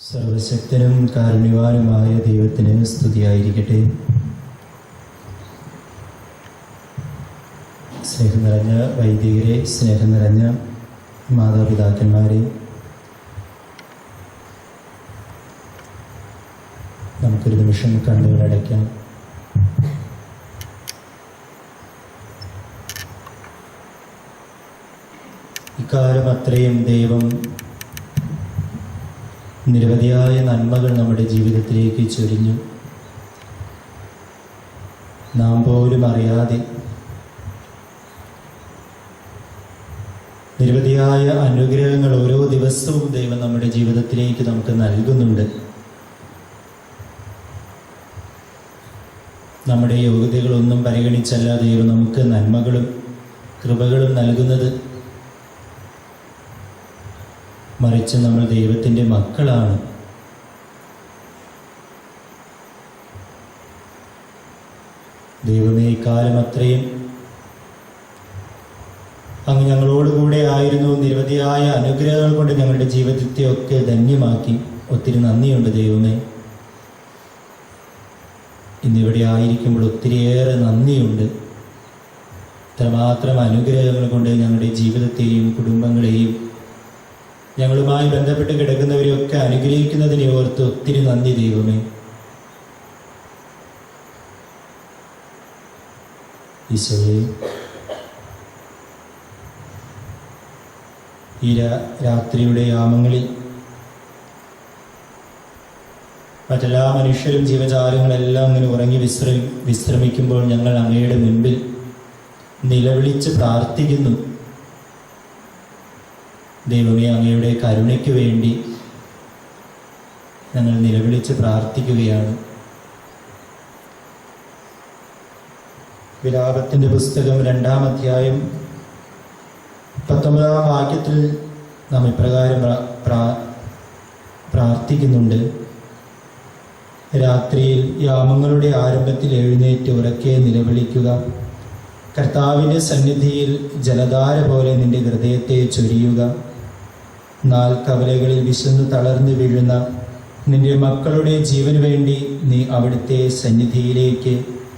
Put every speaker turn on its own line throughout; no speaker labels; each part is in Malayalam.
സർവശക്തനും കാരുണ്യവാനുമായ ദൈവത്തിന് സ്തുതിയായിരിക്കട്ടെ. സ്നേഹം നിറഞ്ഞ വൈദികരെ, സ്നേഹം നിറഞ്ഞ മാതാപിതാക്കന്മാരെ, നമുക്കൊരു നിമിഷം കണ്ണുകളടയ്ക്കാം. ഇക്കാലം അത്രയും ദൈവം നിരവധിയായ നന്മകൾ നമ്മുടെ ജീവിതത്തിലേക്ക് ചൊരിഞ്ഞു. നാം പോലും അറിയാതെ നിരവധിയായ അനുഗ്രഹങ്ങൾ ഓരോ ദിവസവും ദൈവം നമ്മുടെ ജീവിതത്തിലേക്ക് നമുക്ക് നൽകുന്നുണ്ട്. നമ്മുടെ യോഗ്യതകളൊന്നും പരിഗണിച്ചല്ല ദൈവം നമുക്ക് നന്മകളും കൃപകളും നൽകുന്നത്. മറിച്ച് നമ്മൾ ദൈവത്തിൻ്റെ മക്കളാണ്. ദൈവമേ, ഇക്കാലം അത്രയും അങ്ങ് ഞങ്ങളോടുകൂടെ ആയിരുന്നു. നിരവധിയായ അനുഗ്രഹങ്ങൾ കൊണ്ട് ഞങ്ങളുടെ ജീവിതത്തെ ഒക്കെ ധന്യമാക്കി. ഒത്തിരി നന്ദിയുണ്ട് ദൈവമേ. ഇന്നിവിടെ ആയിരിക്കുമ്പോൾ ഒത്തിരിയേറെ നന്ദിയുണ്ട്. ഇത്രമാത്രം അനുഗ്രഹങ്ങൾ കൊണ്ട് ഞങ്ങളുടെ ജീവിതത്തെയും കുടുംബങ്ങളെയും ഞങ്ങളുമായി ബന്ധപ്പെട്ട് കിടക്കുന്നവരെയൊക്കെ അനുഗ്രഹിക്കുന്നതിനെ ഓർത്ത് ഒത്തിരി നന്ദി ദൈവമേ. ഈശോയെ, ഈ രാത്രിയുടെ യാമങ്ങളിൽ മറ്റെല്ലാ മനുഷ്യരും ജീവജാലങ്ങളെല്ലാം അങ്ങനെ ഉറങ്ങി വിശ്രമിക്കുമ്പോൾ ഞങ്ങൾ അങ്ങയുടെ മുൻപിൽ നിലവിളിച്ച് പ്രാർത്ഥിക്കുന്നു. ദൈവമേ, അങ്ങയുടെ കരുണയ്ക്ക് വേണ്ടി ഞങ്ങൾ നിലവിളിച്ച് പ്രാർത്ഥിക്കുകയാണ്. വിലാപത്തിൻ്റെ പുസ്തകം 2-ാം അധ്യായം 19-ാം വാക്യത്തിൽ നാം ഇപ്രകാരം പ്രാർത്ഥിക്കുന്നുണ്ട്: രാത്രിയിൽ യാമങ്ങളുടെ ആരംഭത്തിൽ എഴുന്നേറ്റ് ഉറക്കെ നിലവിളിക്കുക. കർത്താവിൻ്റെ സന്നിധിയിൽ ജലധാര പോലെ നിന്റെ ഹൃദയത്തെ ചൊരിയുക. നാൽക്കവലകളിൽ വിശന്നു തളർന്നു വീഴുന്ന നിന്റെ മക്കളുടെ ജീവന് വേണ്ടി നീ അവിടുത്തെ സന്നിധിയിലേക്ക്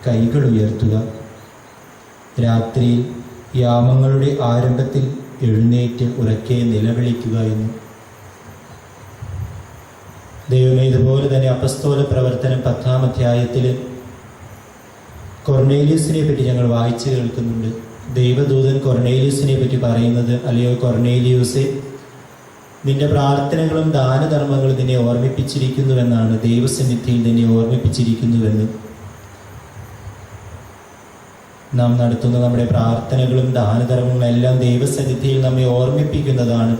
കൈകൾ ഉയർത്തുക. രാത്രിയിൽ യാമങ്ങളുടെ ആരംഭത്തിൽ എഴുന്നേറ്റ് ഉറക്കെ നിലവിളിക്കുക എന്ന്. ദൈവമേ, ഇതുപോലെ തന്നെ അപ്പസ്തോല പ്രവർത്തനം 10-ാം അധ്യായത്തിൽ കൊർണേലിയസിനെ പറ്റി ഞങ്ങൾ വായിച്ചു കേൾക്കുന്നുണ്ട്. ദൈവദൂതൻ കൊർണേലിയസിനെ പറ്റി പറയുന്നത്: അല്ലയോ കൊർണേലിയൂസേ, നിന്റെ പ്രാർത്ഥനകളും ദാനധർമ്മങ്ങളും നിന്നെ ഓർമ്മിപ്പിച്ചിരിക്കുന്നുവെന്നാണ്. ദൈവസന്നിധിയിൽ നിന്നെ ഓർമ്മിപ്പിച്ചിരിക്കുന്നുവെന്ന്. നാം നടത്തുന്ന നമ്മുടെ പ്രാർത്ഥനകളും ദാനധർമ്മങ്ങളും എല്ലാം ദൈവസന്നിധിയിൽ നമ്മെ ഓർമ്മിപ്പിക്കുന്നതാണ്.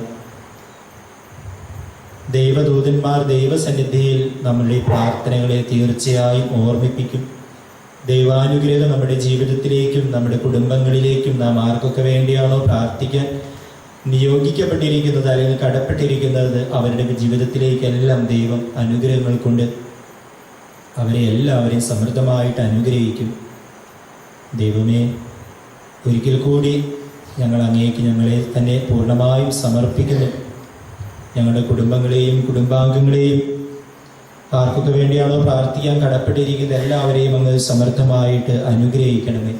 ദൈവദൂതന്മാർ ദൈവസന്നിധിയിൽ നമ്മളുടെ പ്രാർത്ഥനകളെ തീർച്ചയായും ഓർമ്മിപ്പിക്കും. ദൈവാനുഗ്രഹം നമ്മുടെ ജീവിതത്തിലേക്കും നമ്മുടെ കുടുംബങ്ങളിലേക്കും നാം ആർക്കൊക്കെ വേണ്ടിയാണോ പ്രാർത്ഥിക്കാൻ നിയോഗിക്കപ്പെട്ടിരിക്കുന്നത് അല്ലെങ്കിൽ കടപ്പെട്ടിരിക്കുന്നത് അവരുടെ ജീവിതത്തിലേക്കെല്ലാം ദൈവം അനുഗ്രഹങ്ങൾ കൊണ്ട് അവരെ എല്ലാവരെയും സമൃദ്ധമായിട്ട് അനുഗ്രഹിക്കും. ദൈവമേ, ഒരിക്കൽ കൂടി ഞങ്ങൾ അങ്ങേക്ക് ഞങ്ങളെ തന്നെ പൂർണ്ണമായും സമർപ്പിക്കുന്നു. ഞങ്ങളുടെ കുടുംബങ്ങളെയും കുടുംബാംഗങ്ങളെയും ആർക്കൊക്കെ വേണ്ടിയാണോ പ്രാർത്ഥിക്കാൻ കടപ്പെട്ടിരിക്കുന്ന എല്ലാവരെയും അങ്ങ് സമർത്ഥമായിട്ട് അനുഗ്രഹിക്കണമേ.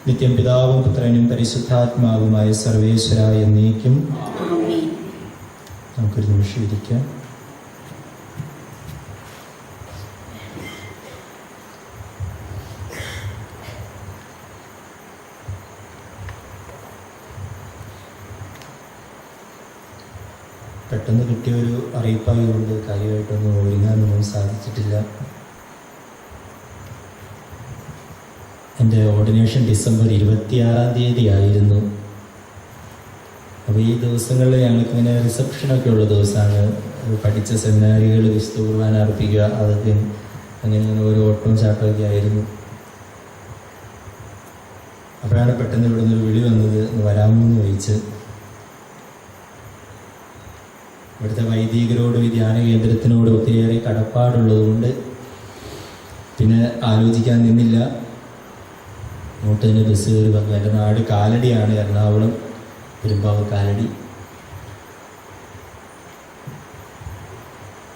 നിത്യം പിതാവും പുത്രനും പരിശുദ്ധാത്മാവുമായ സർവേശ്വരായ എന്നേക്കും. നമുക്കൊരു നിമിഷം ഇരിക്കാം. പെട്ടെന്ന് കിട്ടിയൊരു അറിയിപ്പായതുകൊണ്ട് കാര്യമായിട്ടൊന്നും ഒരുങ്ങാനൊന്നും സാധിച്ചിട്ടില്ല. എൻ്റെ ഓർഡിനേഷൻ ഡിസംബർ 26-ാം തീയതി ആയിരുന്നു. അപ്പോൾ ഈ ദിവസങ്ങളിൽ ഞങ്ങൾക്കിങ്ങനെ റിസപ്ഷനൊക്കെ ഉള്ള ദിവസമാണ്. പഠിച്ച സെമിനാരികൾ വിശുദ്ധ കുർബാന അർപ്പിക്കുക, അതൊക്കെ അങ്ങനെ ഓരോ ഓട്ടവും ചാട്ടമൊക്കെ ആയിരുന്നു. അപ്പോഴാണ് പെട്ടെന്ന് ഇവിടെ നിന്നൊരു വിളി വന്നത്, വരാമോ എന്ന് ചോദിച്ച്. ഇവിടുത്തെ വൈദികരോടും ഈ ധ്യാന കേന്ദ്രത്തിനോട് ഒത്തിരിയേറെ കടപ്പാടുള്ളതുകൊണ്ട് പിന്നെ ആലോചിക്കാൻ നിന്നില്ല. അങ്ങോട്ട് തന്നെ ബസ് കയറി വന്നു. എൻ്റെ നാട് കാലടിയാണ്, എറണാകുളം പെരുമ്പാവൂർ കാലടി.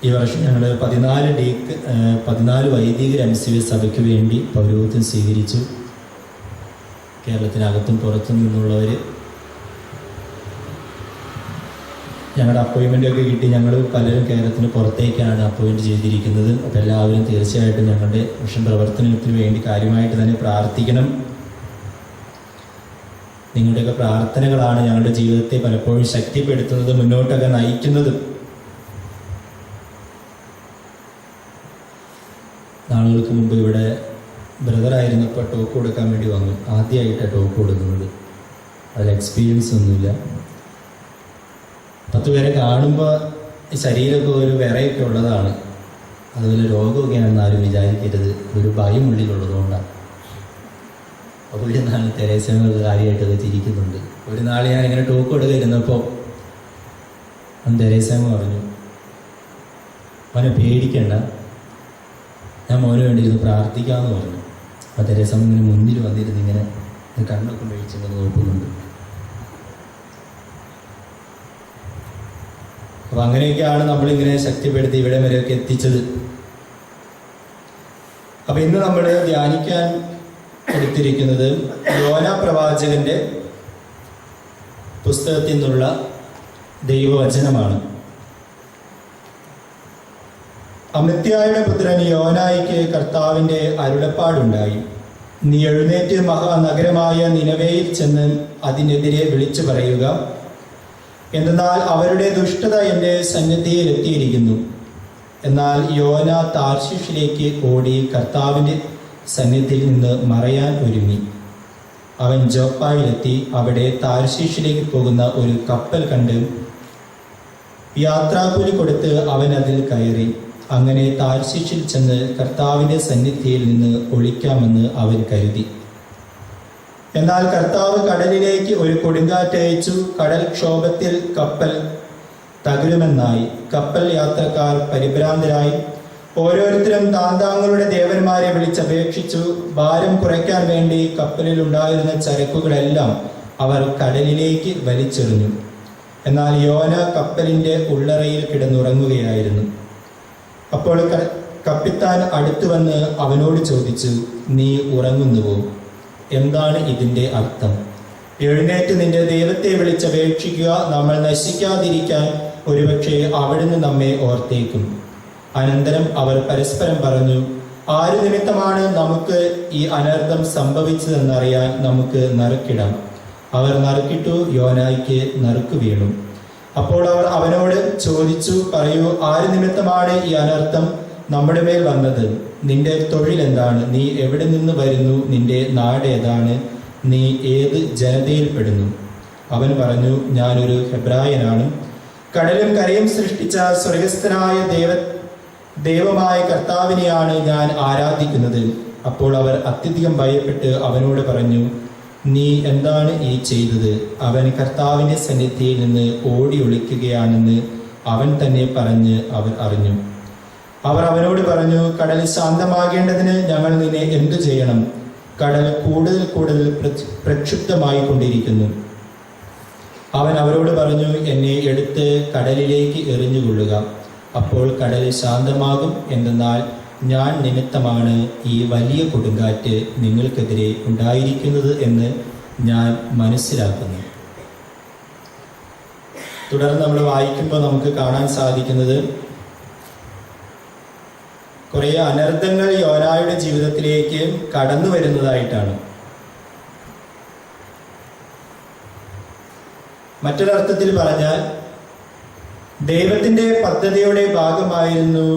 ഈ വർഷം ഞങ്ങൾ 14 വൈദികർ MCV സഭയ്ക്ക് വേണ്ടി പൗരോഹിത്യം സ്വീകരിച്ചു. കേരളത്തിനകത്തും പുറത്തും നിന്നുള്ളവർ ഞങ്ങളുടെ അപ്പോയിൻമെൻ്റൊക്കെ കിട്ടി. ഞങ്ങൾ പലരും കേരളത്തിന് പുറത്തേക്കാണ് അപ്പോയിൻറ്റ് ചെയ്തിരിക്കുന്നത്. അപ്പോൾ എല്ലാവരും തീർച്ചയായിട്ടും ഞങ്ങളുടെ മിഷൻ പ്രവർത്തനത്തിന് വേണ്ടി കാര്യമായിട്ട് തന്നെ പ്രാർത്ഥിക്കണം. നിങ്ങളുടെയൊക്കെ പ്രാർത്ഥനകളാണ് ഞങ്ങളുടെ ജീവിതത്തെ പലപ്പോഴും ശക്തിപ്പെടുത്തുന്നത്, മുന്നോട്ടൊക്കെ നയിക്കുന്നത്. നാളുകൾക്ക് മുമ്പ് ഇവിടെ ബ്രദറായിരുന്നപ്പോൾ ടോക്ക് കൊടുക്കാൻ വേണ്ടി വന്നു. ആദ്യമായിട്ടാണ് ടോക്ക് കൊടുക്കുന്നത്. അതിൽ എക്സ്പീരിയൻസ് ഒന്നുമില്ല. 10 പേരെ കാണുമ്പോൾ ശരീരമൊക്കെ ഒരു വിറയൊക്കെ ഉള്ളതാണ്. അതുപോലെ രോഗമൊക്കെയാണെന്ന് ആരും വിചാരിക്കരുത്. ഒരു ഭയം ഉള്ളിലുള്ളതുകൊണ്ടാണ്. അപ്പോൾ ഒരു നാൾ തെരേസമ്മ കാര്യമായിട്ടൊക്കെ ചിരിക്കുന്നുണ്ട്. ഒരു നാൾ ഞാൻ ഇങ്ങനെ ടോക്ക് കൊടുക്കാതിരുന്നപ്പോൾ തെരേസമ്മ പറഞ്ഞു, മോനെ പേടിക്കണ്ട, ഞാൻ മോന് വേണ്ടി ഇരുന്ന് പ്രാർത്ഥിക്കാമെന്ന് പറഞ്ഞു. അപ്പോൾ തെരേസമ്മ ഇങ്ങനെ മുന്നിൽ വന്നിരുന്ന് ഇങ്ങനെ കണ്ണൊക്കെ മേടിച്ചിങ്ങനെ നോക്കുന്നുണ്ട്. അപ്പോൾ അങ്ങനെയൊക്കെയാണ് നമ്മളിങ്ങനെ ശക്തിപ്പെടുത്തി ഇവിടെ വരെയൊക്കെ എത്തിച്ചത്. അപ്പോൾ ഇന്ന് നമ്മൾ ധ്യാനിക്കാൻ എടുത്തിരിക്കുന്നത് യോന പ്രവാചകന്റെ പുസ്തകത്തിൽ നിന്നുള്ള ദൈവവചനമാണ്. അമിത്യായുടെ പുത്രൻ യോനായിക്ക് കർത്താവിൻ്റെ അരുളപ്പാടുണ്ടായി. നീ എഴുന്നേറ്റ് മഹാനഗരമായ നിനവേയിൽ ചെന്ന് അതിനെതിരെ വിളിച്ചു പറയുക. എന്തെന്നാൽ അവരുടെ ദുഷ്ടത എൻ്റെ സന്നിധിയിൽ എത്തിയിരിക്കുന്നു. എന്നാൽ യോന താർശീഷിലേക്ക് ഓടി കർത്താവിൻ്റെ സന്നിധിയിൽ നിന്ന് മറയാൻ ഒരുങ്ങി. അവൻ ജോപ്പായിലെത്തി അവിടെ താർശീഷിലേക്ക് പോകുന്ന ഒരു കപ്പൽ കണ്ട് യാത്രാക്കൂലി കൊടുത്ത് അവൻ അതിൽ കയറി. അങ്ങനെ താർശീഷിൽ ചെന്ന് കർത്താവിൻ്റെ സന്നിധിയിൽ നിന്ന് ഒളിക്കാമെന്ന് അവൻ കരുതി. എന്നാൽ കർത്താവ് കടലിലേക്ക് ഒരു കൊടുങ്കാറ്റ് അയച്ചു. കടൽ ക്ഷോഭത്തിൽ കപ്പൽ തകരുമെന്നായി. കപ്പൽ യാത്രക്കാർ പരിഭ്രാന്തരായി. ഓരോരുത്തരും താന്താങ്ങളുടെ ദേവന്മാരെ വിളിച്ചപേക്ഷിച്ചു. ഭാരം കുറയ്ക്കാൻ വേണ്ടി കപ്പലിൽ ഉണ്ടായിരുന്ന ചരക്കുകളെല്ലാം അവർ കടലിലേക്ക് വലിച്ചെറിഞ്ഞു. എന്നാൽ യോന കപ്പലിൻ്റെ ഉള്ളറയിൽ കിടന്നുറങ്ങുകയായിരുന്നു. അപ്പോൾ കപ്പിത്താൻ അടുത്തു വന്ന് അവനോട് ചോദിച്ചു, നീ ഉറങ്ങുന്നുവോ? എന്താണ് ഇതിൻ്റെ അർത്ഥം? എഴുന്നേറ്റ് നിന്റെ ദൈവത്തെ വിളിച്ചപേക്ഷിക്കുക. നമ്മൾ നശിക്കാതിരിക്കാൻ ഒരുപക്ഷെ അവിടുന്ന് നമ്മെ ഓർത്തേക്കും. അനന്തരം അവർ പരസ്പരം പറഞ്ഞു, ആര് നിമിത്തമാണ് നമുക്ക് ഈ അനർത്ഥം സംഭവിച്ചതെന്നറിയാൻ നമുക്ക് നറുക്കിടാം. അവർ നറുക്കിട്ടു. യോനായ്ക്ക് നറുക്ക് വീണു. അപ്പോൾ അവർ അവനോട് ചോദിച്ചു, പറയൂ, ആര് നിമിത്തമാണ് ഈ അനർത്ഥം നമ്മുടെ മേൽ വന്നത്? നിന്റെ തൊഴിൽ എന്താണ്? നീ എവിടെ നിന്ന് വരുന്നു? നിന്റെ നാട് ഏതാണ്? നീ ഏത് ജനതയിൽപ്പെടുന്നു? അവൻ പറഞ്ഞു, ഞാനൊരു ഹെബ്രായനാണ്. കടലും കരയും സൃഷ്ടിച്ച സ്വർഗസ്ഥനായ ദൈവമായ കർത്താവിനെയാണ് ഞാൻ ആരാധിക്കുന്നത്. അപ്പോൾ അവർ അത്യധികം ഭയപ്പെട്ട് അവനോട് പറഞ്ഞു, നീ എന്താണ് ഈ ചെയ്തത്? അവൻ കർത്താവിൻ്റെ സന്നിധിയിൽ നിന്ന് ഓടി ഒളിക്കുകയാണെന്ന് അവൻ തന്നെ പറഞ്ഞ് അവർ അറിഞ്ഞു. അവർ അവനോട് പറഞ്ഞു, കടൽ ശാന്തമാകേണ്ടതിന് ഞങ്ങൾ നിന്നെ എന്തു ചെയ്യണം? കടൽ കൂടുതൽ കൂടുതൽ പ്രക്ഷുബ്ധമായി കൊണ്ടിരിക്കുന്നു. അവൻ അവരോട് പറഞ്ഞു, എന്നെ എടുത്ത് കടലിലേക്ക് എറിഞ്ഞുകൊള്ളുക. അപ്പോൾ കടൽ ശാന്തമാകും. എന്തെന്നാൽ ഞാൻ നിമിത്തമാണ് ഈ വലിയ കൊടുങ്കാറ്റ് നിങ്ങൾക്കെതിരെ ഉണ്ടായിരിക്കുന്നത് എന്ന് ഞാൻ മനസ്സിലാക്കുന്നു. തുടർന്ന് നമ്മൾ വായിക്കുമ്പോൾ നമുക്ക് കാണാൻ സാധിക്കുന്നത് കുറേ അനർത്ഥങ്ങൾ യോനായുടെ ജീവിതത്തിലേക്ക് കടന്നു വരുന്നതായിട്ടാണ്. മറ്റൊരർത്ഥത്തിൽ പറഞ്ഞാൽ ദൈവത്തിൻ്റെ പദ്ധതിയുടെ ഭാഗമായിരുന്നു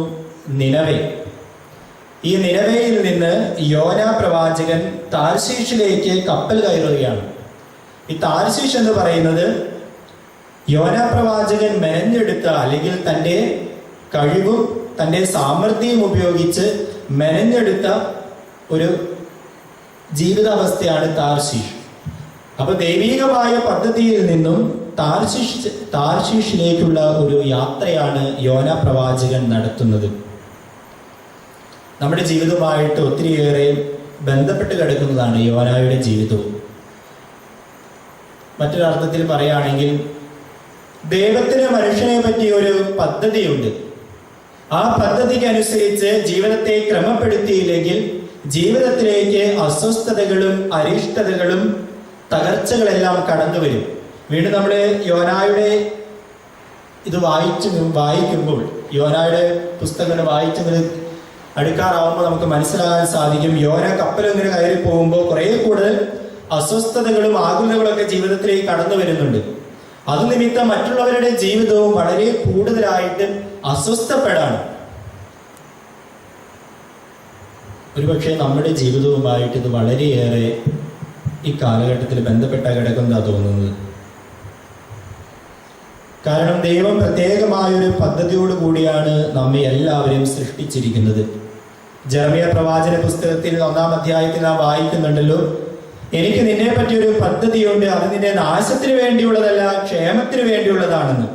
നിനവേ. ഈ നിനവേയിൽ നിന്ന് യോന പ്രവാചകൻ താർശീഷിലേക്ക് കപ്പൽ കയറുകയാണ്. ഈ താർശീഷ് എന്ന് പറയുന്നത് യോന പ്രവാചകൻ മെനഞ്ഞെടുത്ത, അല്ലെങ്കിൽ തൻ്റെ കഴിവും തൻ്റെ സാമർഥ്യവും ഉപയോഗിച്ച് മെനഞ്ഞെടുത്ത ഒരു ജീവിതാവസ്ഥയാണ് താർശീഷ്. അപ്പൊ ദൈവികമായ പദ്ധതിയിൽ നിന്നും താർശീഷിലേക്കുള്ള ഒരു യാത്രയാണ് യോന പ്രവാചകൻ നടത്തുന്നത്. നമ്മുടെ ജീവിതവുമായിട്ട് ഒത്തിരിയേറെ ബന്ധപ്പെട്ട് കിടക്കുന്നതാണ് യോനായുടെ ജീവിതവും. മറ്റൊരർത്ഥത്തിൽ പറയുകയാണെങ്കിൽ ദൈവത്തിന് മനുഷ്യനെ പറ്റി ഒരു പദ്ധതിയുണ്ട്. ആ പദ്ധതിക്ക് അനുസരിച്ച് ജീവിതത്തെ ക്രമപ്പെടുത്തിയില്ലെങ്കിൽ ജീവിതത്തിലേക്ക് അസ്വസ്ഥതകളും അരിഷ്ടതകളും തകർച്ചകളെല്ലാം കടന്നു വരും. വീണ്ടും നമ്മൾ യോനായുടെ ഇത് വായിക്കുമ്പോൾ യോനായുടെ പുസ്തകങ്ങൾ വായിച്ചത് അടുക്കാറാവുമ്പോൾ നമുക്ക് മനസ്സിലാകാൻ സാധിക്കും. യോന കപ്പലിങ്ങനെ കയറി പോകുമ്പോൾ കുറെ കൂടുതൽ അസ്വസ്ഥതകളും ആകുലകളൊക്കെ ജീവിതത്തിലേക്ക് കടന്നു വരുന്നുണ്ട്. അത് നിമിത്തം മറ്റുള്ളവരുടെ ജീവിതവും വളരെ കൂടുതലായിട്ട് അസ്വസ്ഥപ്പെടാണ്. ഒരുപക്ഷെ നമ്മുടെ ജീവിതവുമായിട്ട് ഇത് വളരെയേറെ ഈ കാലഘട്ടത്തിൽ ബന്ധപ്പെട്ട കിടക്കുന്നതാ തോന്നുന്നത്. കാരണം ദൈവം പ്രത്യേകമായൊരു പദ്ധതിയോട് കൂടിയാണ് നമ്മെ എല്ലാവരെയും സൃഷ്ടിച്ചിരിക്കുന്നത്. ജെറമ്യ പ്രവാചന പുസ്തകത്തിൽ 1-ാം അധ്യായത്തിൽ നാം വായിക്കുന്നുണ്ടല്ലോ, എനിക്ക് നിന്നെ പറ്റിയൊരു പദ്ധതിയുണ്ട്, അത് നിന്റെ നാശത്തിന് വേണ്ടിയുള്ളതല്ല, ക്ഷേമത്തിന് വേണ്ടിയുള്ളതാണെന്ന്.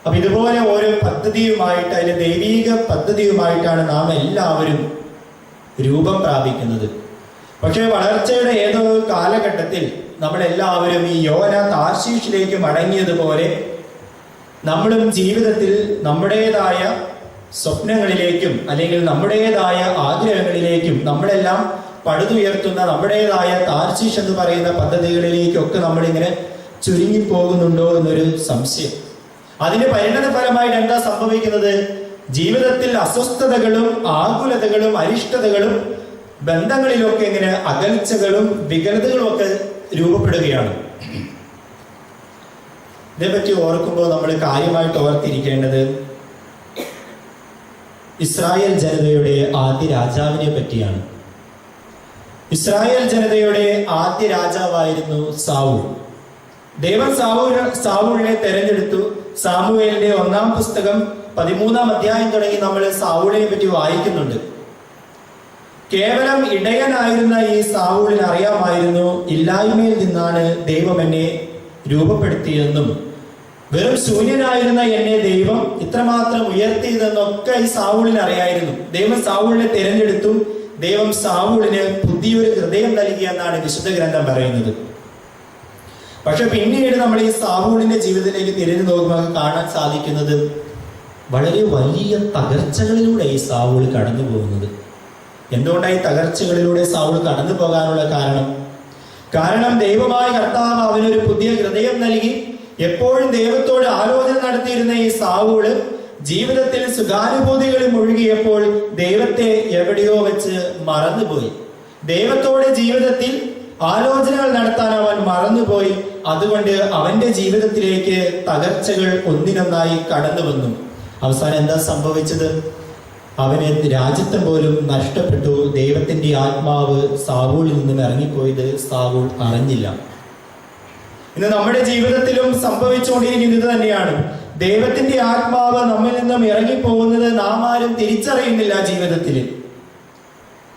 അപ്പൊ ഇതുപോലെ ഓരോ പദ്ധതിയുമായിട്ട്, അതിന്റെ ദൈവീക പദ്ധതിയുമായിട്ടാണ് നാം എല്ലാവരും രൂപം പ്രാപിക്കുന്നത്. പക്ഷെ വളർച്ചയുടെ ഏതോ കാലഘട്ടത്തിൽ നമ്മളെല്ലാവരും ഈ യോന താർശീഷിലേക്ക് മടങ്ങിയതുപോലെ നമ്മളും ജീവിതത്തിൽ നമ്മുടേതായ സ്വപ്നങ്ങളിലേക്കും അല്ലെങ്കിൽ നമ്മുടേതായ ആഗ്രഹങ്ങളിലേക്കും നമ്മളെല്ലാം പടുതുയർത്തുന്ന നമ്മുടേതായ താർശീഷ് എന്ന് പറയുന്ന പദ്ധതികളിലേക്കൊക്കെ നമ്മളിങ്ങനെ ചുരുങ്ങിപ്പോകുന്നുണ്ടോ എന്നൊരു സംശയം. അതിന്റെ പരിണത ഫലമായിട്ട് എന്താ സംഭവിക്കുന്നത്? ജീവിതത്തിൽ അസ്വസ്ഥതകളും ആകുലതകളും അരിഷ്ടതകളും ബന്ധങ്ങളിലൊക്കെ ഇങ്ങനെ അകൽച്ചകളും വികലതകളും ഒക്കെ രൂപപ്പെടുകയാണ്. ഇതേപറ്റി ഓർക്കുമ്പോൾ നമ്മൾ കാര്യമായിട്ട് ഓർത്തിരിക്കേണ്ടത് ഇസ്രായേൽ ജനതയുടെ ആദ്യ രാജാവിനെ പറ്റിയാണ്. ഇസ്രായേൽ ജനതയുടെ ആദ്യ രാജാവായിരുന്നു സാവൂൾ. ദൈവം സാവൂളിനെ തെരഞ്ഞെടുത്തു. സാമുവേലിന്റെ 1-ാം പുസ്തകം 13-ാം അധ്യായം തുടങ്ങി നമ്മൾ സാവൂളിനെ പറ്റി വായിക്കുന്നുണ്ട്. കേവലം ഇടയനായിരുന്ന ഈ സാവൂളിന് അറിയാമായിരുന്നു, ഇല്ലായ്മയിൽ നിന്നാണ് ദൈവം എന്നെ രൂപപ്പെടുത്തിയതെന്നും വെറും ശൂന്യനായിരുന്ന എന്നെ ദൈവം ഇത്രമാത്രം ഉയർത്തിയതെന്നൊക്കെ ഈ സാവൂളിന് അറിയായിരുന്നു. ദൈവം സാവൂളിനെ തിരഞ്ഞെടുത്തു. ദൈവം സാവൂളിന് പുതിയൊരു ഹൃദയം നൽകിയെന്നാണ് വിശുദ്ധ ഗ്രന്ഥം പറയുന്നത്. പക്ഷെ പിന്നീട് നമ്മൾ ഈ സാവൂളിന്റെ ജീവിതത്തിലേക്ക് തിരിഞ്ഞു നോക്കുമ്പോൾ കാണാൻ സാധിക്കുന്നത് വളരെ വലിയ തകർച്ചകളിലൂടെ ഈ സാവൂൾ കടന്നു പോകുന്നത്. എന്തുകൊണ്ടായി തകർച്ചകളിലൂടെ സാവൂൾ കടന്നു പോകാനുള്ള കാരണം ദൈവമായ കർത്താവ് അവനൊരു പുതിയ ഹൃദയം നൽകി. എപ്പോഴും ദൈവത്തോട് ആലോചന നടത്തിയിരുന്ന ഈ സാവൂള് ജീവിതത്തിൽ സുഖാനുഭൂതികളിൽ മുഴുകിയപ്പോൾ ദൈവത്തെ എവിടെയോ വെച്ച് മറന്നുപോയി. ദൈവത്തോടെ ജീവിതത്തിൽ ആലോചനകൾ നടത്താൻ അവൻ മറന്നുപോയി. അതുകൊണ്ട് അവന്റെ ജീവിതത്തിലേക്ക് തകർച്ചകൾ ഒന്നിനൊന്നായി കടന്നു വന്നു. അവസാനം എന്താ സംഭവിച്ചത്? അവന് രാജ്യത്വം പോലും നഷ്ടപ്പെട്ടു. ദൈവത്തിന്റെ ആത്മാവ് സാവൂളിൽ നിന്നും ഇറങ്ങിപ്പോയത് സാവൂൾ അറിഞ്ഞില്ല. ഇന്ന് നമ്മുടെ ജീവിതത്തിലും സംഭവിച്ചുകൊണ്ടിരിക്കുന്നത് തന്നെയാണ്. ദൈവത്തിന്റെ ആത്മാവ് നമ്മിൽ നിന്നും ഇറങ്ങിപ്പോകുന്നത് നാം ആരും തിരിച്ചറിയുന്നില്ല ജീവിതത്തിൽ.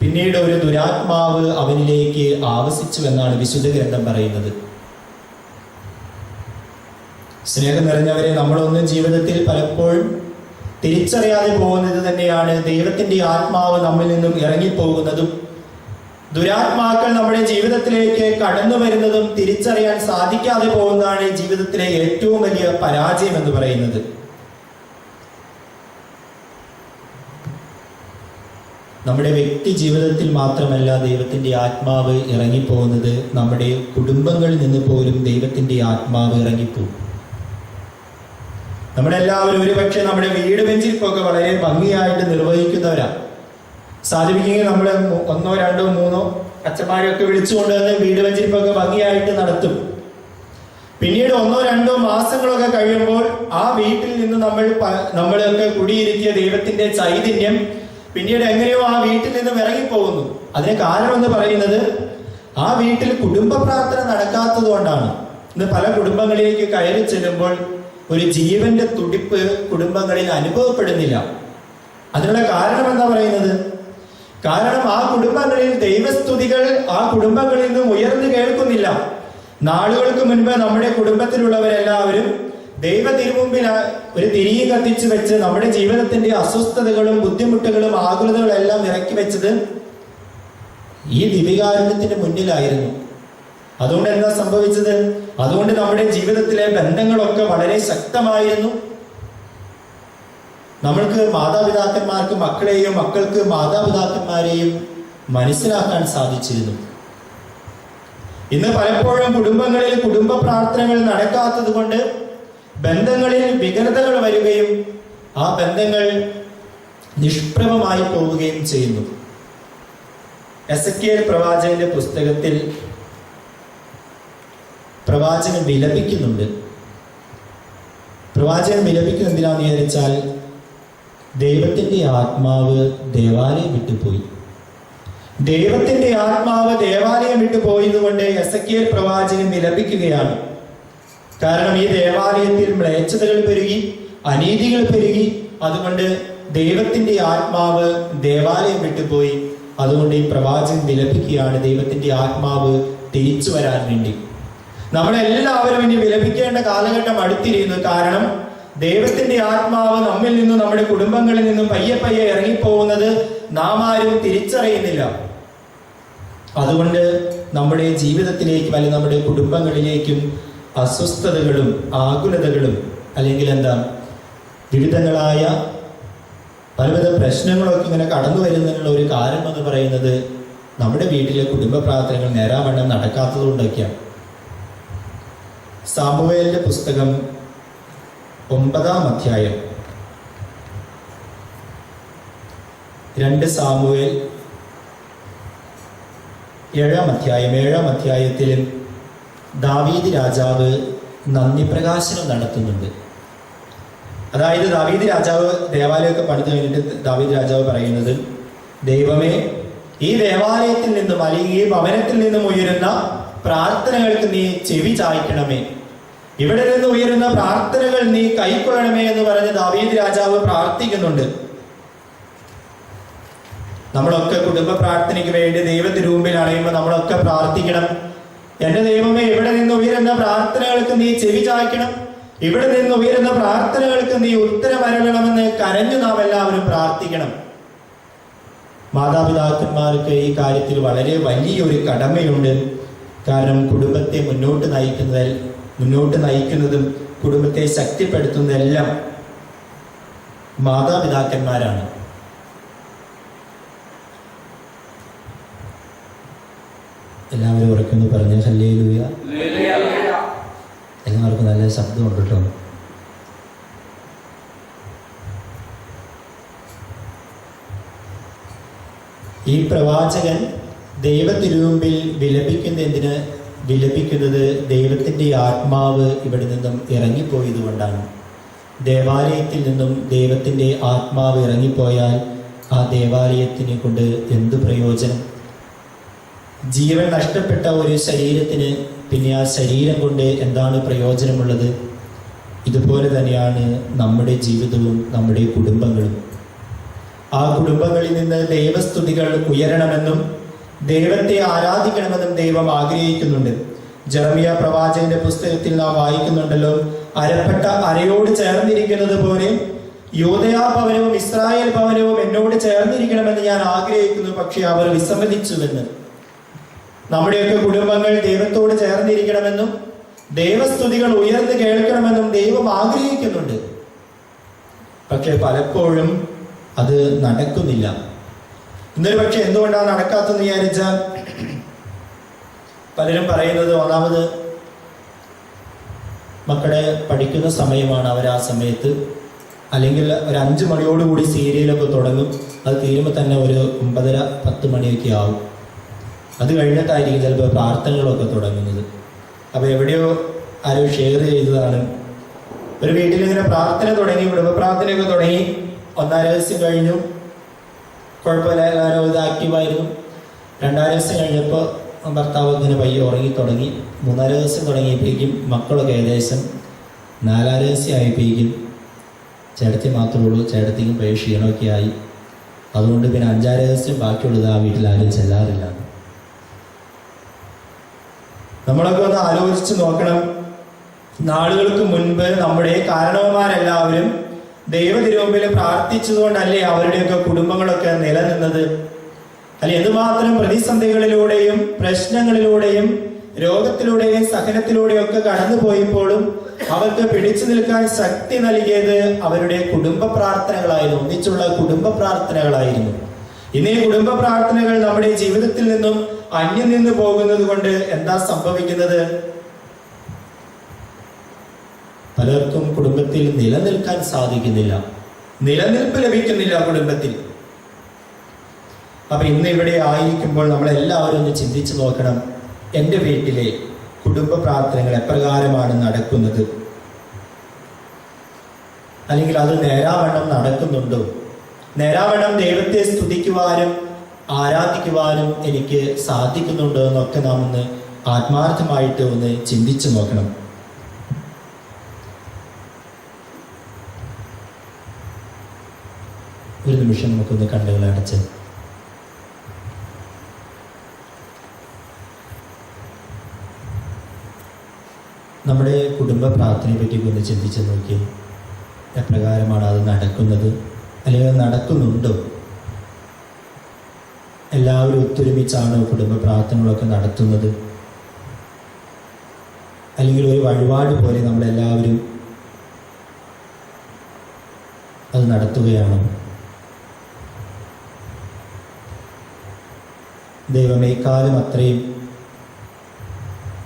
പിന്നീട് ഒരു ദുരാത്മാവ് അവനിലേക്ക് ആവസിച്ചു എന്നാണ് വിശുദ്ധ ഗ്രന്ഥം പറയുന്നത്. സ്നേഹം നിറഞ്ഞവരെ, നമ്മളൊന്നും ജീവിതത്തിൽ പലപ്പോഴും തിരിച്ചറിയാതെ പോകുന്നത് തന്നെയാണ്. ദൈവത്തിന്റെ ആത്മാവ് നമ്മിൽ നിന്നും ഇറങ്ങിപ്പോകുന്നതും ദുരാത്മാക്കൾ നമ്മുടെ ജീവിതത്തിലേക്ക് കടന്നു വരുന്നതും തിരിച്ചറിയാൻ സാധിക്കാതെ പോകുന്നതാണ് ജീവിതത്തിലെ ഏറ്റവും വലിയ പരാജയം എന്ന് പറയുന്നത്. നമ്മുടെ വ്യക്തി ജീവിതത്തിൽ മാത്രമല്ല ദൈവത്തിന്റെ ആത്മാവ് ഇറങ്ങിപ്പോകുന്നത്, നമ്മുടെ കുടുംബങ്ങളിൽ നിന്ന് പോലും ദൈവത്തിന്റെ ആത്മാവ് ഇറങ്ങിപ്പോകും. നമ്മളെല്ലാവരും ഒരുപക്ഷെ നമ്മുടെ വീട് വെഞ്ചിരിപ്പൊക്കെ വളരെ ഭംഗിയായിട്ട് നിർവഹിക്കുന്നവരാണ്. സാധിപ്പിക്കുമെങ്കിൽ നമ്മൾ 1, 2, 3 അച്ഛന്മാരെയൊക്കെ വിളിച്ചുകൊണ്ടുവന്ന് വീട് വെഞ്ചിരിപ്പൊക്കെ ഭംഗിയായിട്ട് നടത്തും. പിന്നീട് 1, 2 മാസങ്ങളൊക്കെ കഴിയുമ്പോൾ ആ വീട്ടിൽ നിന്ന് നമ്മളൊക്കെ കുടിയിരുത്തിയ ദൈവത്തിന്റെ ചൈതന്യം പിന്നീട് എങ്ങനെയോ ആ വീട്ടിൽ നിന്നും ഇറങ്ങിപ്പോകുന്നു. അതിന് കാരണം എന്ന് പറയുന്നത് ആ വീട്ടിൽ കുടുംബ പ്രാർത്ഥന നടക്കാത്തത് കൊണ്ടാണ്. ഇന്ന് പല കുടുംബങ്ങളിലേക്ക് കയറി ചെല്ലുമ്പോൾ ഒരു ജീവന്റെ തുടിപ്പ് കുടുംബങ്ങളിൽ അനുഭവപ്പെടുന്നില്ല. അതിനുള്ള കാരണം എന്താ പറയുന്നത്? കാരണം ആ കുടുംബങ്ങളിൽ ദൈവസ്തുതികൾ ആ കുടുംബങ്ങളിൽ നിന്നും ഉയർന്നു കേൾക്കുന്നില്ല. നാളുകൾക്ക് മുൻപ് നമ്മുടെ കുടുംബത്തിലുള്ളവരെല്ലാവരും ദൈവ തിരുമുമ്പിൽ ഒരു തിരികെ കത്തിച്ചു വെച്ച് നമ്മുടെ ജീവിതത്തിന്റെ അസ്വസ്ഥതകളും ബുദ്ധിമുട്ടുകളും ആകുലതകളും എല്ലാം ഇറക്കി വെച്ചത് ഈ ദിവികാരുണ്യത്തിന്റെ മുന്നിലായിരുന്നു. അതുകൊണ്ട് എന്താ സംഭവിച്ചത്? അതുകൊണ്ട് നമ്മുടെ ജീവിതത്തിലെ ബന്ധങ്ങളൊക്കെ വളരെ ശക്തമായിരുന്നു. നമ്മൾക്ക് മാതാപിതാക്കന്മാർക്ക് മക്കളെയും മക്കൾക്ക് മാതാപിതാക്കന്മാരെയും മനസ്സിലാക്കാൻ സാധിച്ചിരുന്നു. ഇന്ന് പലപ്പോഴും കുടുംബങ്ങളിൽ കുടുംബ പ്രാർത്ഥനകൾ നടക്കാത്തത് കൊണ്ട് ബന്ധങ്ങളിൽ വികലതകൾ വരികയും ആ ബന്ധങ്ങൾ നിഷ്പ്രഭമായി പോവുകയും ചെയ്യുന്നു. എസെക്കിയേൽ പ്രവാചകന്റെ പുസ്തകത്തിൽ പ്രവാചകൻ വിലപിക്കുന്നുണ്ട്. പ്രവാചകൻ വിലപിക്കുന്ന എന്തിനാന്ന് വിചാരിച്ചാൽ ദൈവത്തിന്റെ ആത്മാവ് ദേവാലയം വിട്ടുപോയി. ദൈവത്തിന്റെ ആത്മാവ് ദേവാലയം വിട്ടു പോയതുകൊണ്ട് എസെക്കിയേൽ പ്രവാചകൻ വിലപിക്കുകയാണ്. കാരണം ഈ ദേവാലയത്തിൽ മ്ലേച്ഛതകൾ പെരുകി, അനീതികൾ പെരുകി. അതുകൊണ്ട് ദൈവത്തിന്റെ ആത്മാവ് ദേവാലയം വിട്ടുപോയി. അതുകൊണ്ട് ഈ പ്രവാചകൻ വിലപിക്കുകയാണ് ദൈവത്തിന്റെ ആത്മാവ് തിരിച്ചു വരാൻ വേണ്ടി. നമ്മളെല്ലാവരും ഇനി വിലപിക്കേണ്ട കാലഘട്ടം അടുത്തിരിക്കുന്നു. കാരണം ദൈവത്തിന്റെ ആത്മാവ് നമ്മിൽ നിന്നും നമ്മുടെ കുടുംബങ്ങളിൽ നിന്നും പയ്യെ പയ്യെ ഇറങ്ങിപ്പോകുന്നത് നാം ആരും തിരിച്ചറിയുന്നില്ല. അതുകൊണ്ട് നമ്മുടെ ജീവിതത്തിലേക്കും അല്ലെങ്കിൽ നമ്മുടെ കുടുംബങ്ങളിലേക്കും അസ്വസ്ഥതകളും ആകുലതകളും അല്ലെങ്കിൽ വിവിധങ്ങളായ പലവിധ പ്രശ്നങ്ങളൊക്കെ ഇങ്ങനെ കടന്നു വരുന്നതിനുള്ള ഒരു കാരണം എന്ന് പറയുന്നത് നമ്മുടെ വീട്ടിലെ കുടുംബ പ്രാർത്ഥനകൾ നേരാവണ്ണം നടക്കാത്തത് കൊണ്ടൊക്കെയാണ്. സാമുവേലിന്റെ പുസ്തകം 9-ാം അധ്യായം, 2 സാമുവേൽ 7-ാം അധ്യായം 7-ാം അധ്യായത്തിലും ദാവീദ് രാജാവ് നന്ദി പ്രകാശനം നടത്തുന്നുണ്ട്. അതായത് ദാവീദ് രാജാവ് ദേവാലയമൊക്കെ പണിത് കഴിഞ്ഞിട്ട് ദാവീദ് രാജാവ് പറയുന്നത്, ദൈവമേ, ഈ ദേവാലയത്തിൽ നിന്നും അല്ലെങ്കിൽ ഈ ഭവനത്തിൽ നിന്നും ഉയരുന്ന പ്രാർത്ഥനകൾക്ക് നീ ചെവി ചായ്ക്കണമേ, ഇവിടെ നിന്ന് ഉയരുന്ന പ്രാർത്ഥനകൾ നീ കൈക്കൊള്ളണമേ എന്ന് പറഞ്ഞ് ദാവീദ് രാജാവ് പ്രാർത്ഥിക്കുന്നുണ്ട്. നമ്മളൊക്കെ കുടുംബ പ്രാർത്ഥനയ്ക്ക് വേണ്ടി ദൈവത്തിന് മുമ്പിൽ അണയുമ്പോൾ നമ്മളൊക്കെ പ്രാർത്ഥിക്കണം, എന്റെ ദൈവമേ, ഇവിടെ നിന്ന് ഉയരുന്ന പ്രാർത്ഥനകൾക്ക് നീ ചെവി ചായ്ക്കണം, ഇവിടെ നിന്ന് ഉയരുന്ന പ്രാർത്ഥനകൾക്ക് നീ ഉത്തരമരുളണമെന്ന് കരഞ്ഞു നാം എല്ലാവരും പ്രാർത്ഥിക്കണം. മാതാപിതാക്കന്മാർക്ക് ഈ കാര്യത്തിൽ വളരെ വലിയൊരു കടമയുണ്ട്. കാരണം കുടുംബത്തെ മുന്നോട്ട് നയിക്കുന്നതും കുടുംബത്തെ ശക്തിപ്പെടുത്തുന്നതെല്ലാം മാതാപിതാക്കന്മാരാണ്. എല്ലാവരും ഉറക്കുന്നു പറഞ്ഞ ഹല്ലേലൂയ. എല്ലാവർക്കും നല്ല ശബ്ദമുണ്ട് കേട്ടോ. ഈ പ്രവാചകൻ ദൈവത്തിരുമുമ്പിൽ വിലപിക്കുന്നത് ദൈവത്തിൻ്റെ ആത്മാവ് ഇവിടെ നിന്നും ഇറങ്ങിപ്പോയത് കൊണ്ടാണ്. ദേവാലയത്തിൽ നിന്നും ദൈവത്തിൻ്റെ ആത്മാവ് ഇറങ്ങിപ്പോയാൽ ആ ദേവാലയത്തിനെ കൊണ്ട് എന്തു പ്രയോജനം? ജീവൻ നഷ്ടപ്പെട്ട ഒരു ശരീരത്തിന് പിന്നെ ആ ശരീരം കൊണ്ട് എന്താണ് പ്രയോജനമുള്ളത്? ഇതുപോലെ തന്നെയാണ് നമ്മുടെ ജീവിതവും നമ്മുടെ കുടുംബങ്ങളും. ആ കുടുംബങ്ങളിൽ നിന്ന് ദൈവസ്തുതികൾ ഉയരണമെന്നും ദൈവത്തെ ആരാധിക്കണമെന്നും ദൈവം ആഗ്രഹിക്കുന്നുണ്ട്. ജെറമിയ പ്രവാചകന്റെ പുസ്തകത്തിൽ നാം വായിക്കുന്നുണ്ടല്ലോ, അരപ്പെട്ട അരയോട് ചേർന്നിരിക്കുന്നത് പോലെ യൂദയാ ഭവനവും ഇസ്രായേൽ ഭവനവും എന്നോട് ചേർന്നിരിക്കണമെന്ന് ഞാൻ ആഗ്രഹിക്കുന്നു, പക്ഷെ അവർ വിസമ്മതിച്ചുവെന്ന്. നമ്മുടെയൊക്കെ കുടുംബങ്ങൾ ദൈവത്തോട് ചേർന്നിരിക്കണമെന്നും ദൈവസ്തുതികൾ ഉയർന്നു കേൾക്കണമെന്നും ദൈവം ആഗ്രഹിക്കുന്നുണ്ട്. പക്ഷെ പലപ്പോഴും അത് നടക്കുന്നില്ല. ഇന്നൊരു പക്ഷെ എന്തുകൊണ്ടാണ് നടക്കാത്തെന്ന് വിചാരിച്ചാൽ പലരും പറയുന്നത്, ഒന്നാമത് മക്കളെ പഠിക്കുന്ന സമയമാണ്, അവർ ആ സമയത്ത് അല്ലെങ്കിൽ ഒരു 5 മണിയോടുകൂടി സീരിയലൊക്കെ തുടങ്ങും. അത് തീരുമ്പോൾ തന്നെ ഒരു 9:30-10 മണിയൊക്കെ ആവും. അത് കഴിഞ്ഞിട്ടായിരിക്കും ചിലപ്പോൾ പ്രാർത്ഥനകളൊക്കെ തുടങ്ങുന്നത്. അപ്പോൾ എവിടെയോ ആരോ ഷെയർ ചെയ്തതാണ്, ഒരു വീട്ടിലിങ്ങനെ പ്രാർത്ഥന തുടങ്ങി, കുടുംബ പ്രാർത്ഥനയൊക്കെ തുടങ്ങി, 1-ാം രഹസ്യം കഴിഞ്ഞു, കുഴപ്പമില്ല, എല്ലാവരും ഇത് ആക്റ്റീവായിരുന്നു. 2-ാം രഹസ്യം കഴിഞ്ഞപ്പോൾ ഭർത്താവ് ഇങ്ങനെ പയ്യെ ഉറങ്ങി തുടങ്ങി. 3-ാം രഹസ്യം തുടങ്ങിയപ്പോഴേക്കും മക്കളൊക്കെ ഏകദേശം 4-ാം രഹസ്യം ആയപ്പോഴേക്കും ചേട്ടത്തി മാത്രമേ ഉള്ളൂ, ചേട്ടത്തിക്കും പയ്യെ ക്ഷീണമൊക്കെ ആയി. അതുകൊണ്ട് പിന്നെ 5-ാം രഹസ്യം ബാക്കിയുള്ളത് ആ വീട്ടിൽ ആരും ചെല്ലാറില്ല. നമ്മളൊക്കെ ഒന്ന് ആലോചിച്ച് നോക്കണം. നാളുകൾക്ക് മുൻപ് നമ്മുടെ കാരണവന്മാരെല്ലാവരും ദൈവതിരുമുമ്പിൽ പ്രാർത്ഥിച്ചതുകൊണ്ടല്ലേ അവരുടെയൊക്കെ കുടുംബങ്ങളൊക്കെ നിലനിന്നത്? അല്ലെ, എന്തുമാത്രം പ്രതിസന്ധികളിലൂടെയും പ്രശ്നങ്ങളിലൂടെയും രോഗത്തിലൂടെയും സഹനത്തിലൂടെയൊക്കെ കടന്നു പോയപ്പോഴും അവർക്ക് പിടിച്ചു നിൽക്കാൻ ശക്തി നൽകിയത് അവരുടെ കുടുംബ പ്രാർത്ഥനകളായിരുന്നു, ഒന്നിച്ചുള്ള കുടുംബ പ്രാർത്ഥനകളായിരുന്നു. ഇന്ന് ഈ കുടുംബ പ്രാർത്ഥനകൾ നമ്മുടെ ജീവിതത്തിൽ നിന്നും അന്യം നിന്ന് പോകുന്നത് കൊണ്ട് എന്താ സംഭവിക്കുന്നത്? പലർക്കും കുടുംബത്തിൽ നിലനിൽക്കാൻ സാധിക്കുന്നില്ല, നിലനിൽപ്പ് ലഭിക്കുന്നില്ല കുടുംബത്തിൽ. അപ്പൊ ഇന്ന് ഇവിടെ ആയിരിക്കുമ്പോൾ നമ്മളെല്ലാവരും ഒന്ന് ചിന്തിച്ചു നോക്കണം, എൻ്റെ വീട്ടിലെ കുടുംബ പ്രാർത്ഥനകൾ എപ്രകാരമാണ് നടക്കുന്നത്? അല്ലെങ്കിൽ അത് നേരാവണ്ണം നടക്കുന്നുണ്ടോ? നേരാവണ്ണം ദൈവത്തെ സ്തുതിക്കുവാനും ആരാധിക്കുവാനും എനിക്ക് സാധിക്കുന്നുണ്ടോ എന്നൊക്കെ നാം ഒന്ന് ആത്മാർത്ഥമായിട്ട് ഒന്ന് ചിന്തിച്ചു നോക്കണം. ഒരു നിമിഷം നമുക്കൊന്ന് കണ്ണുകൾ അടച്ച് നമ്മുടെ കുടുംബ പ്രാർത്ഥനയെ പറ്റി ഒന്ന് ചിന്തിച്ച് നോക്കി. എപ്രകാരമാണ് അത് നടക്കുന്നത്, അല്ലെങ്കിൽ അത് നടക്കുന്നുണ്ടോ? എല്ലാവരും ഒത്തൊരുമിച്ചാണോ കുടുംബ പ്രാർത്ഥനകളൊക്കെ നടത്തുന്നത്? അല്ലെങ്കിൽ ഒരു വഴിപാട് പോലെ നമ്മളെല്ലാവരും അത് നടത്തുകയാണോ? ദൈവമേ, കാലം അത്രയും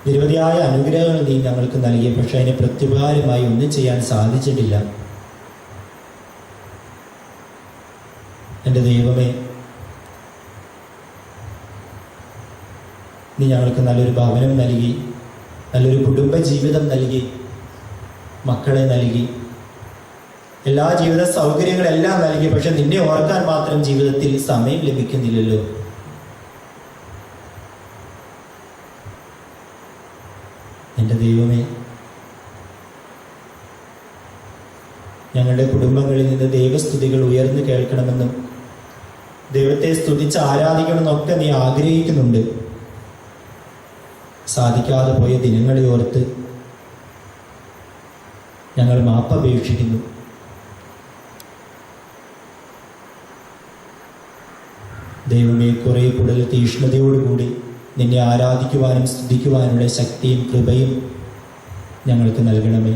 നിരവധിയായ അനുഗ്രഹങ്ങൾ നീ ഞങ്ങൾക്ക് നൽകി, പക്ഷെ അതിന് പ്രത്യുപകാരമായി ഒന്നും ചെയ്യാൻ സാധിച്ചിട്ടില്ല. എൻ്റെ ദൈവമേ, നീ ഞങ്ങൾക്ക് നല്ലൊരു ഭവനം നൽകി, നല്ലൊരു കുടുംബ ജീവിതം നൽകി, മക്കളെ നൽകി, എല്ലാ ജീവിത സൗകര്യങ്ങളെല്ലാം നൽകി. പക്ഷെ നിന്നെ ഓർക്കാൻ മാത്രം ജീവിതത്തിൽ സമയം ലഭിക്കുന്നില്ലല്ലോ. എൻ്റെ ദൈവമേ, ഞങ്ങളുടെ കുടുംബങ്ങളിൽ നിന്ന് ദൈവസ്തുതികൾ ഉയർന്നു കേൾക്കണമെന്നും ദൈവത്തെ സ്തുതിച്ച് ആരാധിക്കണമെന്നൊക്കെ നീ ആഗ്രഹിക്കുന്നുണ്ട്. സാധിക്കാതെ പോയ ദിനങ്ങളെ ഓർത്ത് ഞങ്ങൾ മാപ്പപേക്ഷിക്കുന്നു. ദൈവമേ, കുറെ കൂടുതൽ തീഷ്ണതയോടുകൂടി നിന്നെ ആരാധിക്കുവാനും സ്തുതിക്കുവാനുള്ള ശക്തിയും കൃപയും ഞങ്ങൾക്ക് നൽകണമേ.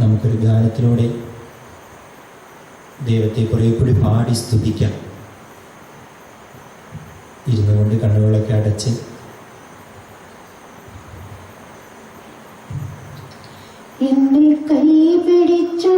നമുക്കൊരു ഗാനത്തിലൂടെ ദൈവത്തെ കുറെ കൂടി പാടി സ്തുതിക്കാം. ഇരുന്നു കൊണ്ട് കണ്ണുകളൊക്കെ അടച്ച്
എന്നെ കൈ പിടിച്ചു